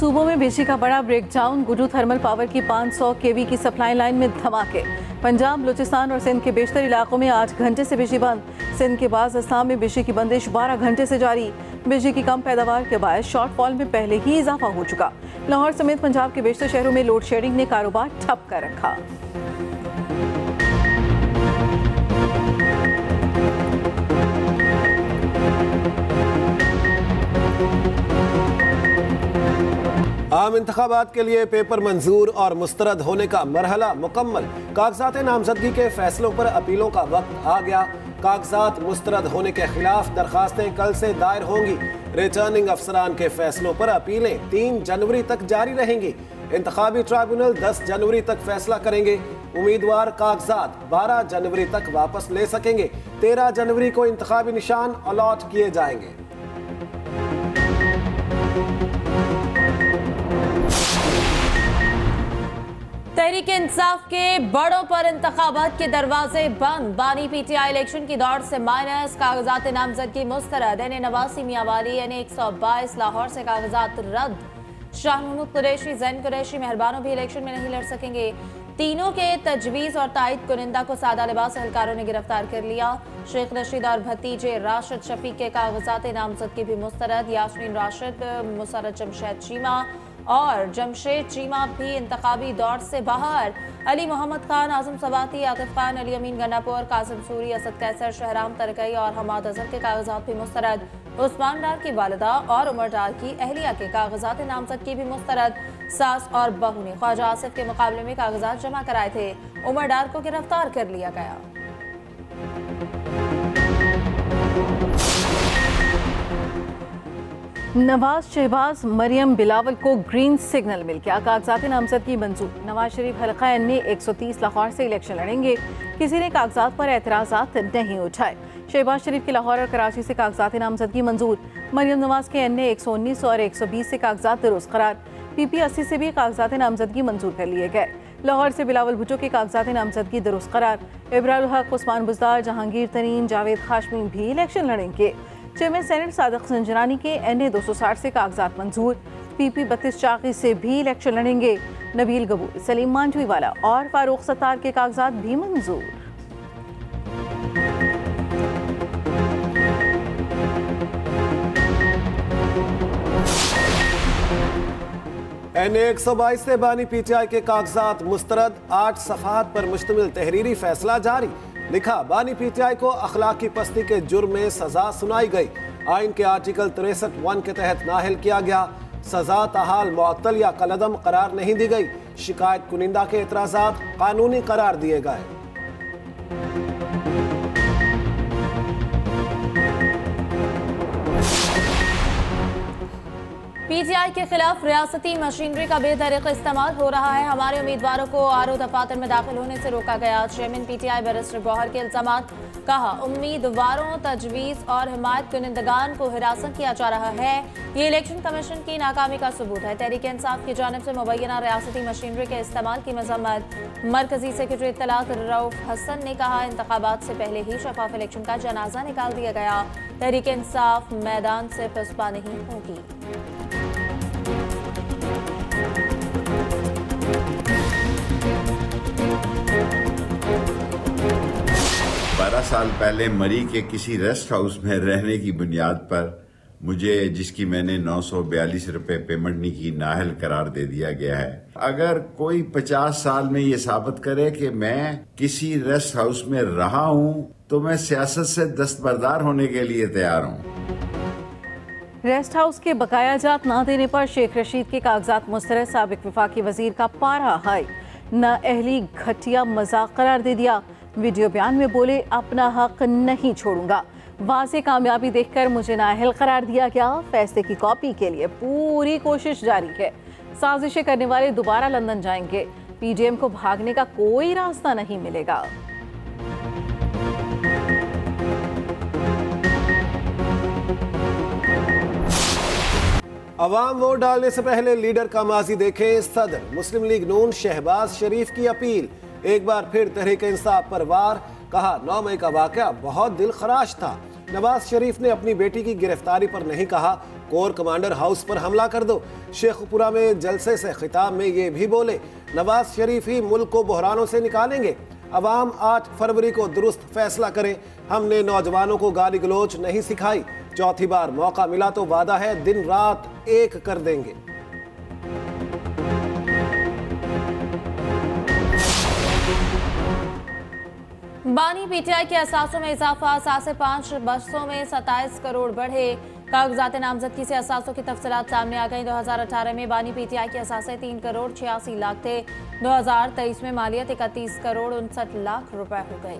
सूबों में बिजली का बड़ा ब्रेकडाउन। गुड्डू थर्मल पावर की 500 केवी की सप्लाई लाइन में धमाके। पंजाब, बलूचिस्तान और सिंध के बेशतर इलाकों में 8 घंटे से बिजली बंद। सिंध के बाद असम में बिजली की बंदिश 12 घंटे से जारी। बिजली की कम पैदावार के बायस शॉर्टफॉल में पहले ही इजाफा हो चुका। लाहौर समेत पंजाब के बेशतर शहरों में लोड शेडिंग ने कारोबार ठप कर रखा। आम इंतखाबात के लिए पेपर मंजूर और मुस्तरद होने का मरहला मुकम्मल। कागजात नामजदगी के फैसलों पर अपीलों का वक्त आ गया। कागजात मुस्तरद होने के खिलाफ दरखास्तें कल से दायर होंगी। रिटर्निंग अफसरान के फैसलों पर अपीलें 3 जनवरी तक जारी रहेंगी। इंतखाबी ट्राइब्यूनल 10 जनवरी तक फैसला करेंगे। उम्मीदवार कागजात 12 जनवरी तक वापस ले सकेंगे। 13 जनवरी को इंतखाबी निशान अलॉट किए जाएंगे। तहरीक इंसाफ के बड़ों पर इंतखाबात के दरवाजे बंद। बानी पीटीआई इलेक्शन की दौड़ से माइनस। कागजात नामजदगी मुस्तरद। NA89 मियांवाली, NA122 लाहौर से कागजात रद्द। शाह महमूद कुरैशी, जैन कुरैशी, मेहरबानों भी इलेक्शन में नहीं लड़ सकेंगे। तीनों के तजवीज़ और ताइद कुनिंदा को सादा लिबास एहलकारों ने गिरफ्तार कर लिया। शेख रशीद और भतीजे राशिद शफीक के कागजात नामजदगी भी मुस्तरद। यास्मीन राशिद, मुसरत जमशेद चीमा और जमशेद चीमा भी इंतखाबी दौर से बाहर। अली मोहम्मद खान, आजम सवाती, आतिफ खान, अली अमीन गन्नापुर, कासिम सूरी, असद कैसर, शहराम तरकई और हमाद अजहर के कागजात भी मुस्तरद। उस्मान डार की वालिदा और उमर डार की अहलिया के कागजात नामजदगी भी मुस्तरद। सास और बहू ने ख्वाजा आसिफ के मुकाबले में कागजात जमा कराए थे। उमर डार को गिरफ्तार कर लिया गया। नवाज, शहबाज, मरियम, बिलावल को ग्रीन सिग्नल मिल गया। कागजात नामजदगी मंजूर। नवाज शरीफ हल्का NA130 लाहौर से इलेक्शन लड़ेंगे। किसी ने कागजात पर एतराज़ात नहीं उठाए। शहबाज शरीफ के लाहौर और कराची से कागजात नामजदगी मंजूर। मरियम नवाज के NA119 और 120 से कागजात दुरुस्त करार। PP 80 से भी कागजात नामजदगी मंजूर कर लिए गए। लाहौर से बिलावल भुट्टो के कागजात नामजदगी दुरुस्त करार। इब्रारुल हक, उस्मान बुज़दार, जहांगीर तरीन, जावेद खाशमी भी इलेक्शन लड़ेंगे। चेयरमैन सेनेट सादिक संजरानी के NA260 से कागजात मंजूर। PP 32 चाकी से भी इलेक्शन लड़ेंगे। नबील गबूर, सलीम मांझवीवाला और फारूक सत्तार के कागजात भी मंजूर। NA122 से बानी PTI के कागजात मुस्तरद। 8 सफ़हात पर मुश्तमिल तहरीरी फैसला जारी। लिखा, बानी PTI को अखलाकी पस्ती के जुर्म में सजा सुनाई गई। आइन के आर्टिकल 63(1) के तहत नाहिल किया गया। सजा ताहाल मुअत्तल या कलअदम करार नहीं दी गई। शिकायत कुनिंदा के एतराज़ात कानूनी करार दिए गए। PTI के खिलाफ रियासती मशीनरी का बेतरीका इस्तेमाल हो रहा है। हमारे उम्मीदवारों को आरओ दफातर में दाखिल होने से रोका गया। चेयरमैन PTI बैरिस्टर गौहर के इल्जामात। कहा, उम्मीदवारों, तजवीज़ और हिमायत कुनिंदगान को हिरासत किया जा रहा है। ये इलेक्शन कमीशन की नाकामी का सबूत है। तहरीक इंसाफ की जानिब से मुबैना रियासती मशीनरी के इस्तेमाल की मजम्मत। मरकजी सेक्रेटरी इत्तलात रऊफ हसन ने कहा, इंतखाबात से पहले ही शफाफ इलेक्शन का जनाजा निकाल दिया गया। तहरीक इंसाफ मैदान से पसपा नहीं होगी। 12 साल पहले मरी के किसी रेस्ट हाउस में रहने की बुनियाद पर मुझे, जिसकी मैंने 942 रुपए पेमेंट नहीं की, नाअहल करार दे दिया गया है। अगर कोई 50 साल में ये साबित करे कि मैं किसी रेस्ट हाउस में रहा हूं तो मैं सियासत से दस्तबरदार होने के लिए तैयार हूं। रेस्ट हाउस के बकाया जात ना देने पर शेख रशीद के कागजात मुस्तरद। साबिक वफाकी वजीर का पारा हाई। नाअहली घटिया मजाक करार दे दिया। वीडियो बयान में बोले, अपना हक नहीं छोड़ूंगा। वाज़े कामयाबी देखकर मुझे नाअहल करार दिया गया। फैसले की कॉपी के लिए पूरी कोशिश जारी है। साजिशें करने वाले दोबारा लंदन जाएंगे। PDM को भागने का कोई रास्ता नहीं मिलेगा। अवाम वोट डालने से पहले लीडर का माजी देखें। सदर मुस्लिम लीग नून शहबाज शरीफ की अपील। एक बार फिर तहरीक इंसाफ पर वार। कहा, 9 मई का वाकया बहुत दिल खराश था। नवाज शरीफ ने अपनी बेटी की गिरफ्तारी पर नहीं कहा, कोर कमांडर हाउस पर हमला कर दो। शेखपुरा में जलसे से खिताब में ये भी बोले, नवाज शरीफ ही मुल्क को बहरानों से निकालेंगे। अवाम 8 फरवरी को दुरुस्त फैसला करे। हमने नौजवानों को गाली गलोच नहीं सिखाई। चौथी बार मौका मिला तो वादा है दिन रात एक कर देंगे। बानी पीटीआई के असासों में इजाफा, 7 से 5 बरसों में 27 करोड़ बढ़े। कागजात नामजदगी से असासों की तफसीलात सामने आ गई। 2018 में बानी पीटीआई के असासे 3 करोड़ 86 लाख थे। 2023 में मालियत 31 करोड़ 59 लाख रुपए हो गई।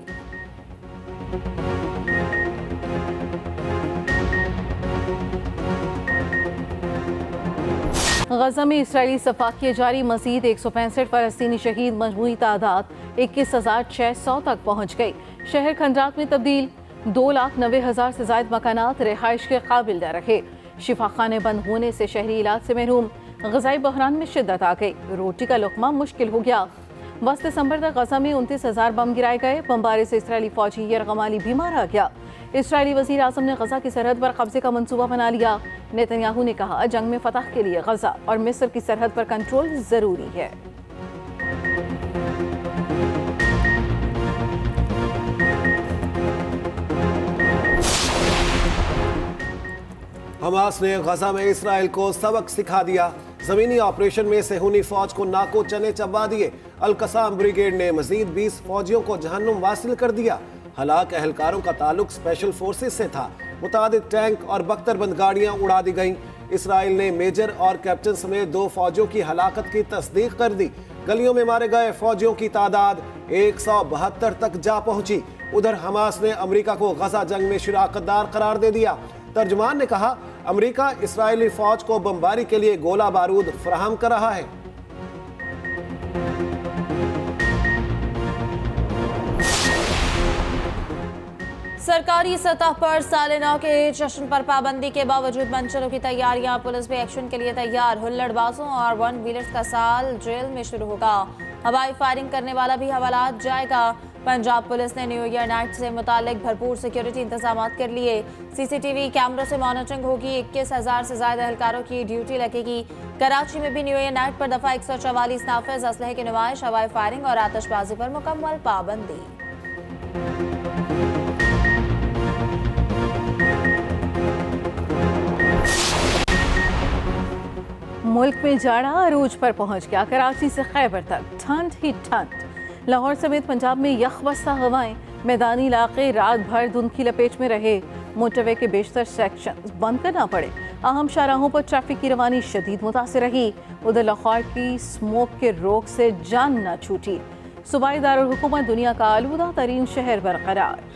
गजा में इसराइली सफाकिया जारी, मजीद 165 फलस्तीनी शहीद, मजमूई तादाद 21,600 तक पहुँच गई। शहर खंडात में तब्दील, 2,90,000 से ज्यादा मकानात रिहाइश के काबिल न रहे। शिफाखाने बंद होने से शहरी इलाज से महरूम। गजाई बहरान में शिद्दत आ गई, रोटी का लुकमा मुश्किल हो गया। 10 दिसंबर तक गजा में 29,000 बम गिराए गए। बमबारी से इसराइली फौजी यरगमाली बीमार आ गया। इसराइली वजीर आजम ने गजा की सरहद पर कब्जे का मंसूबा बना लिया। नेतन्याहू ने कहा, जंग में फतह के लिए गजा और मिस्र की सरहद पर कंट्रोल जरूरी है। हमास ने गजा में इसराइल को सबक सिखा दिया। जमीनी ऑपरेशन में सेहूनी फौज को नाको चने चबा दिए। अल-कसाम ब्रिगेड ने मजीद 20 फौजियों को जहन्नुम वासिल कर दिया। हलाक एहलकारों का ताल्लुक स्पेशल फोर्सेस से था। मुतादिद टैंक और बख्तरबंद गाड़ियां उड़ा दी गईं। इसराइल ने मेजर और कैप्टन समेत 2 फौजियों की हलाकत की तस्दीक कर दी। गलियों में मारे गए फौजियों की तादाद 172 तक जा पहुंची। उधर हमास ने अमेरिका को गजा जंग में शिराकतदार करार दे दिया। तर्जुमान ने कहा, अमेरिका इसराइली फौज को बमबारी के लिए गोला बारूद फराहम कर रहा है। सरकारी सतह पर साले 9 के जश्न पर पाबंदी के बावजूद मंचलों की तैयारियां, पुलिस भी एक्शन के लिए तैयार। हुल्लड़बाजों और 1 व्हीलर्स का साल जेल में शुरू होगा। हवाई फायरिंग करने वाला भी हवालात जाएगा। पंजाब पुलिस ने न्यू ईयर नाइट से मुतालिक भरपूर सिक्योरिटी इंतजाम कर लिए। सीसीटीवी कैमरों से मॉनिटरिंग होगी। 21,000 से ज्यादा एहलकारों की ड्यूटी लगेगी। कराची में भी न्यू ईयर नाइट पर दफा 144 नाफिज, असलहे की नुमाइश, हवाई फायरिंग और आतिशबाजी पर मुकम्मल पाबंदी। मुल्क में जाड़ा अरूज पर पहुंच गया। कराची से खैबर तक ठंड ही ठंड। लाहौर समेत पंजाब में यखबस्ता हवाएं। मैदानी इलाके रात भर धुंध की लपेट में रहे। मोटरवे के बेशतर सेक्शन बंद करना पड़े। अहम शाहराहों पर ट्रैफिक की रवानी शदीद मुतासिर रही। उधर लाहौर की स्मोक के रोक से जान न छूटी। सूबाई दारुल हुकूमत दुनिया का आलूदा तरीन शहर बरकरार।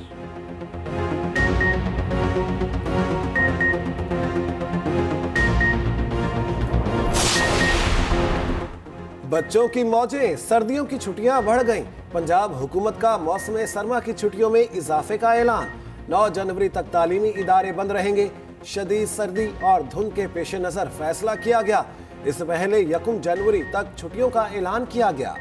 बच्चों की मौजें, सर्दियों की छुट्टियां बढ़ गईं। पंजाब हुकूमत का मौसम सरमा की छुट्टियों में इजाफे का ऐलान। 9 जनवरी तक तालीमी इदारे बंद रहेंगे। शदीद सर्दी और धुंध के पेश नजर फैसला किया गया। इससे पहले 1 जनवरी तक छुट्टियों का ऐलान किया गया।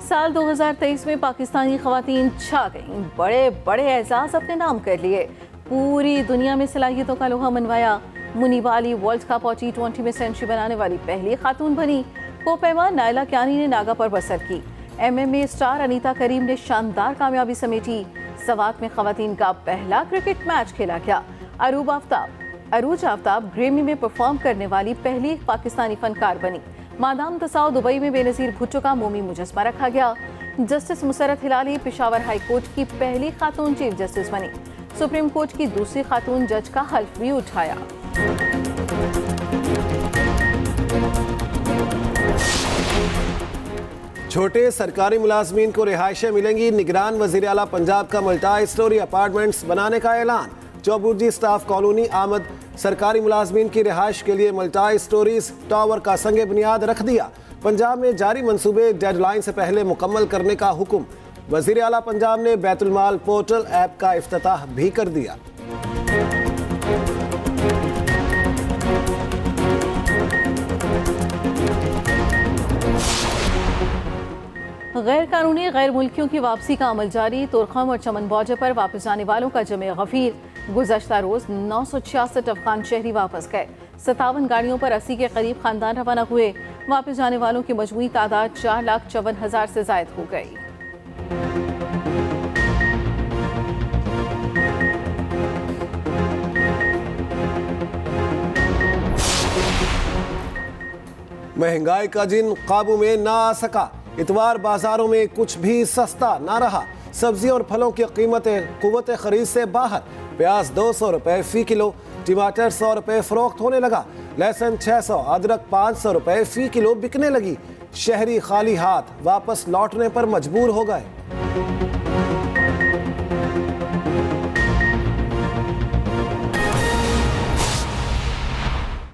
साल 2023 में पाकिस्तानी खवातीन छा गईं। बड़े बड़े एजाज अपने नाम कर लिए। पूरी दुनिया में सलाहियतों का लोहा मनवाया। मुनीबा अली वर्ल्ड कप और T20 में सेंचुरी बनाने वाली पहली खातून बनी। कोपैमा नायला क्यानी ने नागा पर बसर की। MMA स्टार अनीता करीम ने शानदार कामयाबी समेटी। सवात में खवातीन का पहला क्रिकेट मैच खेला गया। अरूज आफ्ताब ग्रेमी में परफॉर्म करने वाली पहली पाकिस्तानी फनकार बनी। मादाम तसाव दुबई में बेनजीर भुट्टो का मोमी मुजस्मा रखा गया। Justice Musarrat Hilali Peshawar high court की पहली खातून चीफ जस्टिस बनी। सुप्रीम कोर्ट की दूसरी खातून जज का हल्फ भी उठाया। छोटे सरकारी मुलाजमीन को रिहाइशें मिलेंगी। निगरान वजीर आला पंजाब का मल्टी स्टोरी अपार्टमेंट्स बनाने का ऐलान। चौबुर्जी स्टाफ कॉलोनी आमद सरकारी मुलाजमीन की रिहाइश के लिए मल्टी स्टोरीज टावर का संगे बुनियाद रख दिया। पंजाब में जारी मंसूबे डेडलाइन से पहले मुकम्मल करने का हुक्म। वजीर आला पंजाब ने बैतुल माल पोर्टल ऐप का इफ्तिताह भी कर दिया। गैर कानूनी गैर मुल्कियों की वापसी का अमल जारी। तुरखम और चमन बॉर्डर पर वापस जाने वालों का जमे गफीर। गुज़श्ता रोज 966 अफगान शहरी वापस गए। 57 गाड़ियों पर 80 के करीब खानदान रवाना हुए। वापस जाने वालों की मजमूई तादाद 4,54,000 से जायद हो गई। महंगाई का जिन काबू में ना आ सका। इतवार बाजारों में कुछ भी सस्ता ना रहा। सब्जियों और फलों की कीमतें कुव्वत खरीद से बाहर। प्याज 200 रुपए फी किलो, टमाटर 100 रुपए फरोख्त होने लगा। लहसुन 600, अदरक 500 रुपए फी किलो बिकने लगी। शहरी खाली हाथ वापस लौटने पर मजबूर हो गए।